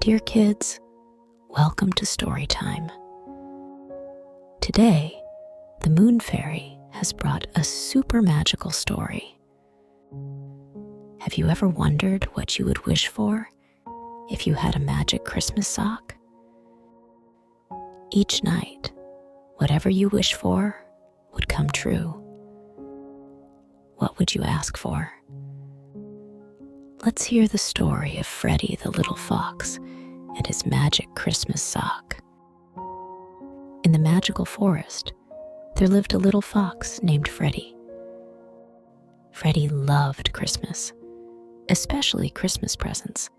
Dear kids, welcome to story time. Today, the Moon Fairy has brought a super magical story. Have you ever wondered what you would wish for if you had a magic Christmas sock? Each night, whatever you wish for would come true. What would you ask for? Let's hear the story of Freddy the little fox and his magic Christmas sock. In the magical forest, there lived a little fox named Freddy. Freddy loved Christmas, especially Christmas presents.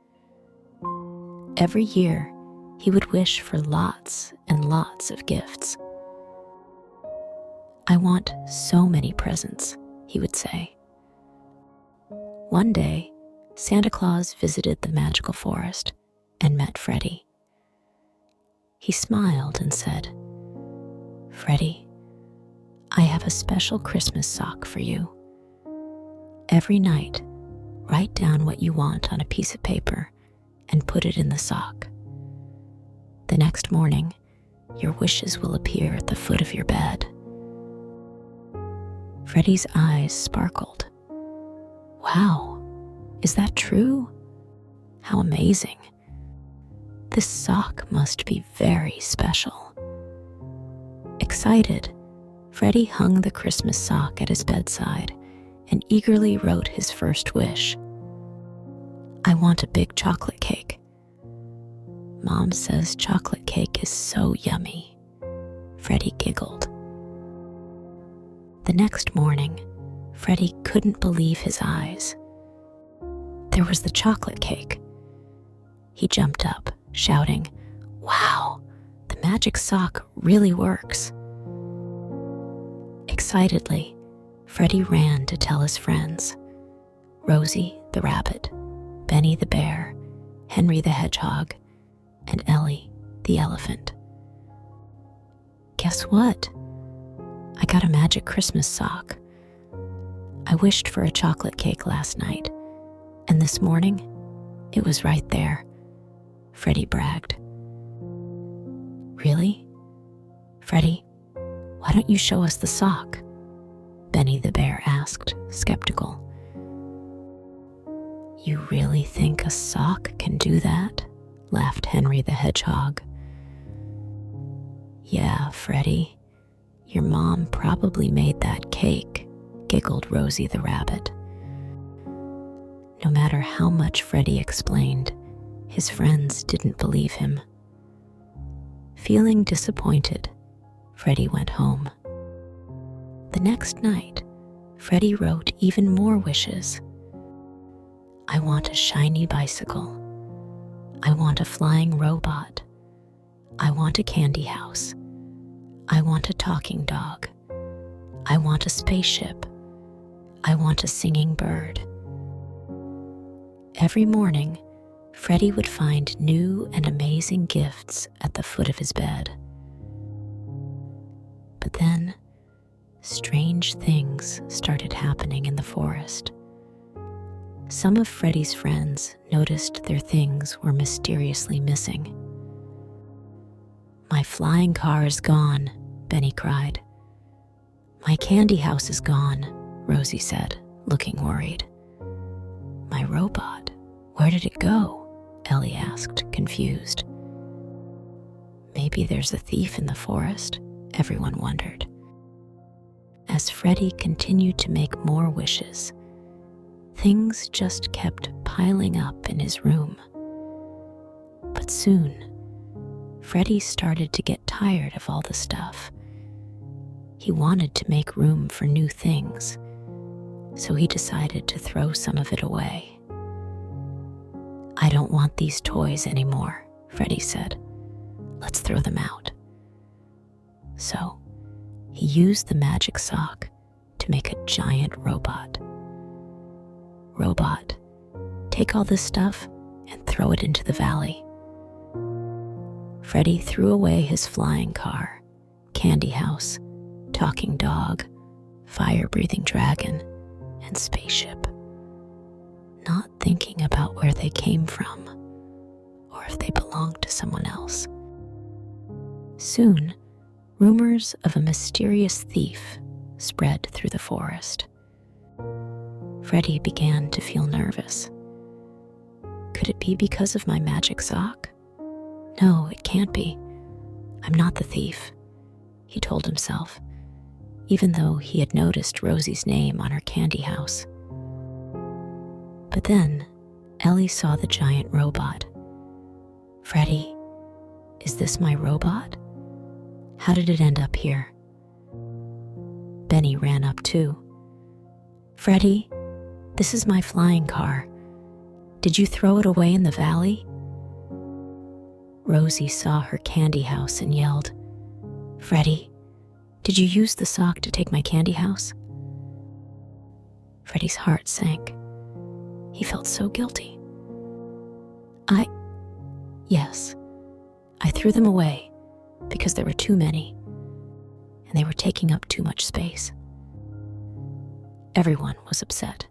Every year, he would wish for lots and lots of gifts. "I want so many presents," he would say. One day, Santa Claus visited the magical forest and met Freddy. He smiled and said, "Freddy, I have a special Christmas sock for you. Every night, write down what you want on a piece of paper and put it in the sock. The next morning, your wishes will appear at the foot of your bed." Freddy's eyes sparkled. "Wow, is that true? How amazing. This sock must be very special." Excited, Freddy hung the Christmas sock at his bedside and eagerly wrote his first wish. "I want a big chocolate cake. Mom says chocolate cake is so yummy." Freddy giggled. The next morning, Freddy couldn't believe his eyes. There was the chocolate cake. He jumped up, shouting, "Wow, the magic sock really works." Excitedly, Freddy ran to tell his friends, Rosie the rabbit, Benny the bear, Henry the hedgehog, and Ellie the elephant. "Guess what? I got a magic Christmas sock. I wished for a chocolate cake last night, and this morning, it was right there," Freddy bragged. "Really? Freddy, why don't you show us the sock?" Benny the bear asked, skeptical. "You really think a sock can do that?" laughed Henry the hedgehog. "Yeah, Freddy, your mom probably made that cake," giggled Rosie the rabbit. No matter how much Freddy explained, his friends didn't believe him. Feeling disappointed, Freddy went home. The next night, Freddy wrote even more wishes. "I want a shiny bicycle. I want a flying robot. I want a candy house. I want a talking dog. I want a spaceship. I want a singing bird." Every morning, Freddy would find new and amazing gifts at the foot of his bed. But then, strange things started happening in the forest. Some of Freddy's friends noticed their things were mysteriously missing. "My flying car is gone," Benny cried. "My candy house is gone," Rosie said, looking worried. "My robot, where did it go?" Ellie asked, confused. "Maybe there's a thief in the forest," everyone wondered. As Freddy continued to make more wishes, things just kept piling up in his room. But soon, Freddy started to get tired of all the stuff. He wanted to make room for new things, so he decided to throw some of it away. "I don't want these toys anymore," Freddy said. "Let's throw them out." So, he used the magic sock to make a giant robot. "Robot, take all this stuff and throw it into the valley." Freddy threw away his flying car, candy house, talking dog, fire-breathing dragon, and spaceship, not thinking about where they came from or if they someone else. Soon, rumors of a mysterious thief spread through the forest. Freddy began to feel nervous. Could it be because of my magic sock? No, it can't be. I'm not the thief, he told himself, even though he had noticed Rosie's name on her candy house. But then, Ellie saw the giant robot. Freddy, is this my robot? How did it end up here? Benny ran up too. Freddy, this is my flying car. Did you throw it away in the valley? Rosie saw her candy house and yelled, Freddy, did you use the sock to take my candy house? Freddy's heart sank. He felt so guilty. Yes, I threw them away because there were too many, and they were taking up too much space. Everyone was upset.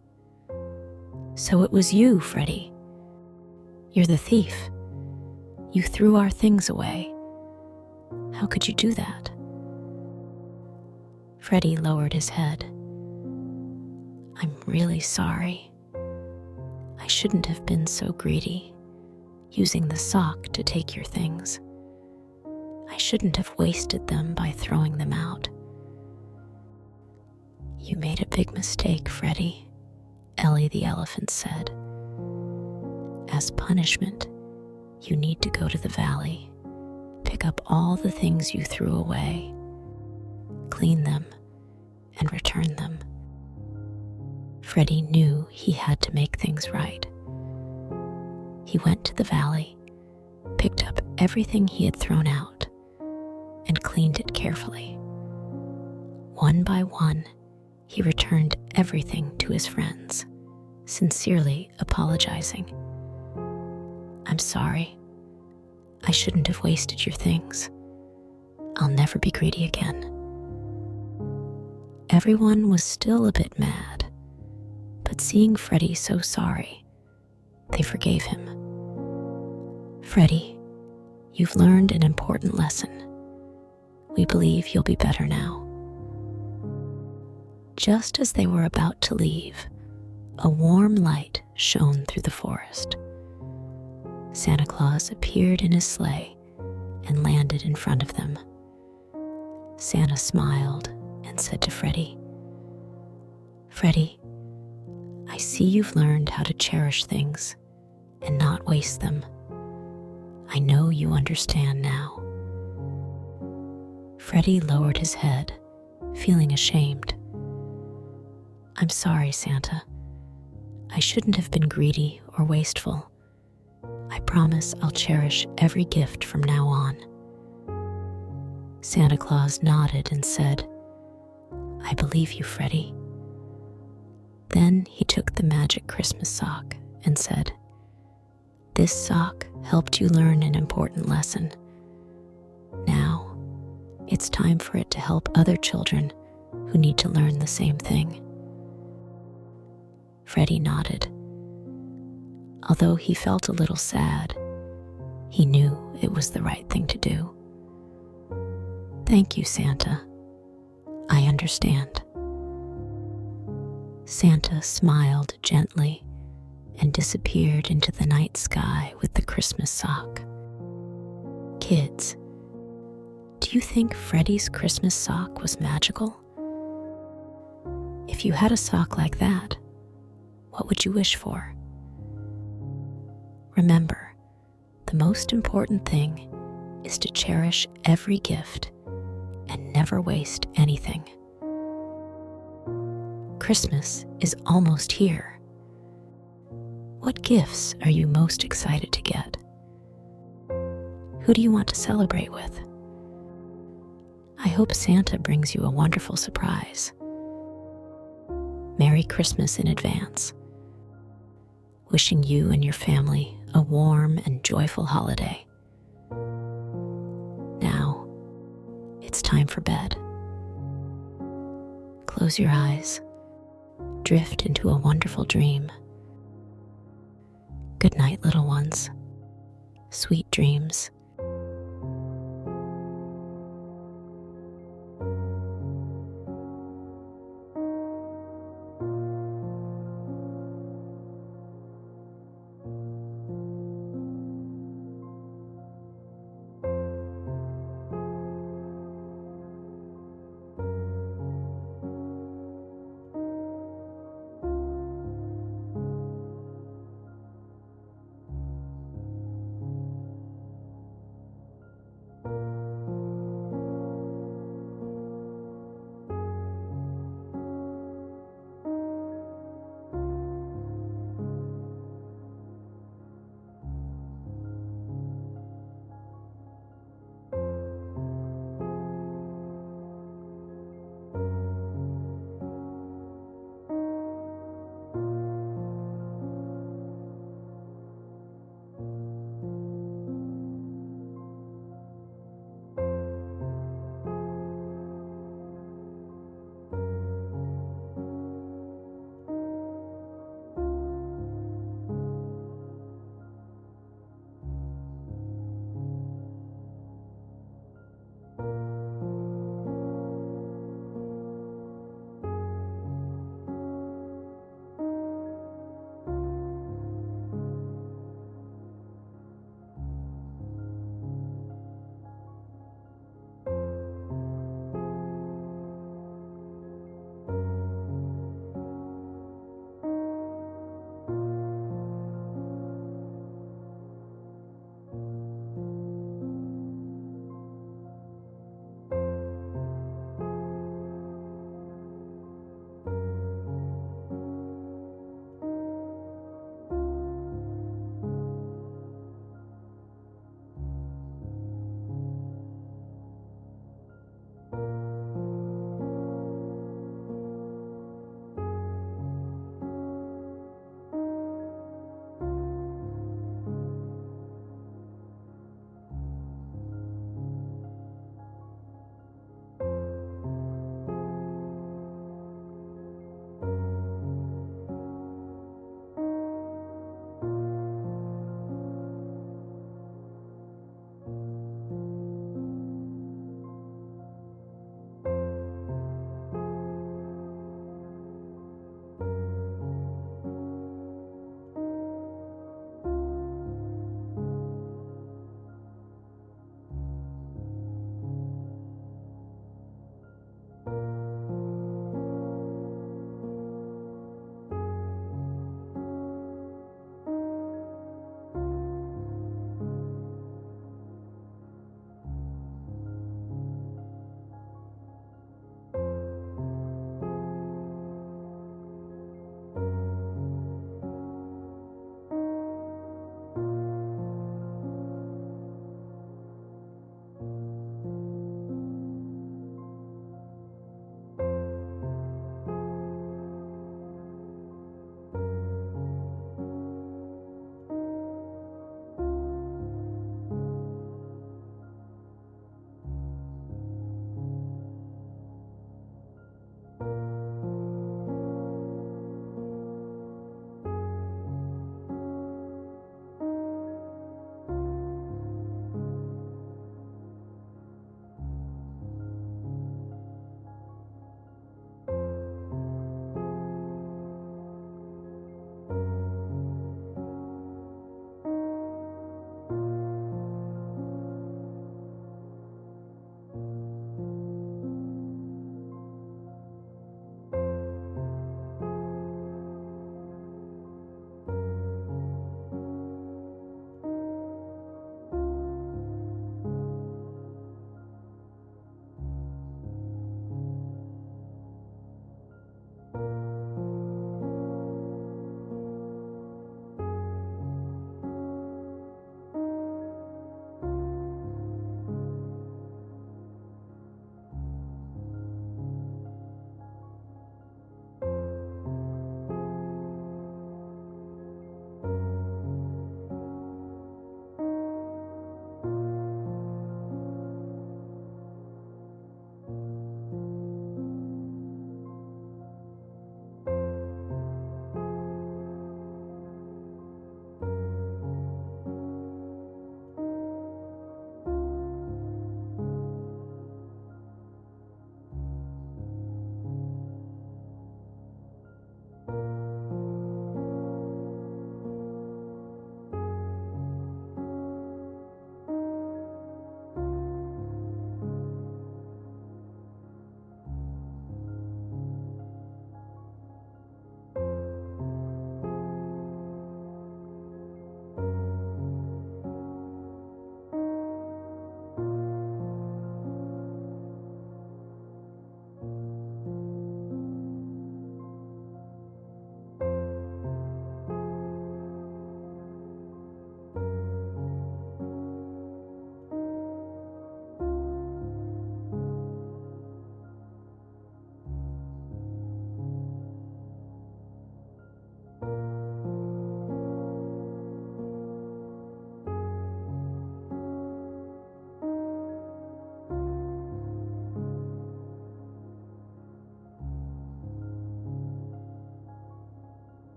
So it was you, Freddy. You're the thief. You threw our things away. How could you do that? Freddy lowered his head. I'm really sorry. I shouldn't have been so greedy, using the sock to take your things. I shouldn't have wasted them by throwing them out. You made a big mistake, Freddy, Ellie the elephant said. As punishment, you need to go to the valley, pick up all the things you threw away, clean them, and return them. Freddy knew he had to make things right. He went to the valley, picked up everything he had thrown out, and cleaned it carefully. One by one, he returned everything to his friends, sincerely apologizing. I'm sorry. I shouldn't have wasted your things. I'll never be greedy again. Everyone was still a bit mad, but seeing Freddy so sorry, they forgave him. Freddy, you've learned an important lesson. We believe you'll be better now. Just as they were about to leave, a warm light shone through the forest. Santa Claus appeared in his sleigh and landed in front of them. Santa smiled and said to Freddy, Freddy, I see you've learned how to cherish things and not waste them. I know you understand now. Freddy lowered his head, feeling ashamed. I'm sorry, Santa. I shouldn't have been greedy or wasteful. I promise I'll cherish every gift from now on. Santa Claus nodded and said, I believe you, Freddy. Then he took the magic Christmas sock and said, This sock helped you learn an important lesson. Now, it's time for it to help other children who need to learn the same thing. Freddy nodded. Although he felt a little sad, he knew it was the right thing to do. Thank you, Santa. I understand. Santa smiled gently and disappeared into the night sky with the Christmas sock. Kids, do you think Freddy's Christmas sock was magical? If you had a sock like that, what would you wish for? Remember, the most important thing is to cherish every gift and never waste anything. Christmas is almost here. What gifts are you most excited to get? Who do you want to celebrate with? I hope Santa brings you a wonderful surprise. Merry Christmas in advance. Wishing you and your family a warm and joyful holiday. Now, it's time for bed. Close your eyes. Drift into a wonderful dream. Good night, little ones. Sweet dreams.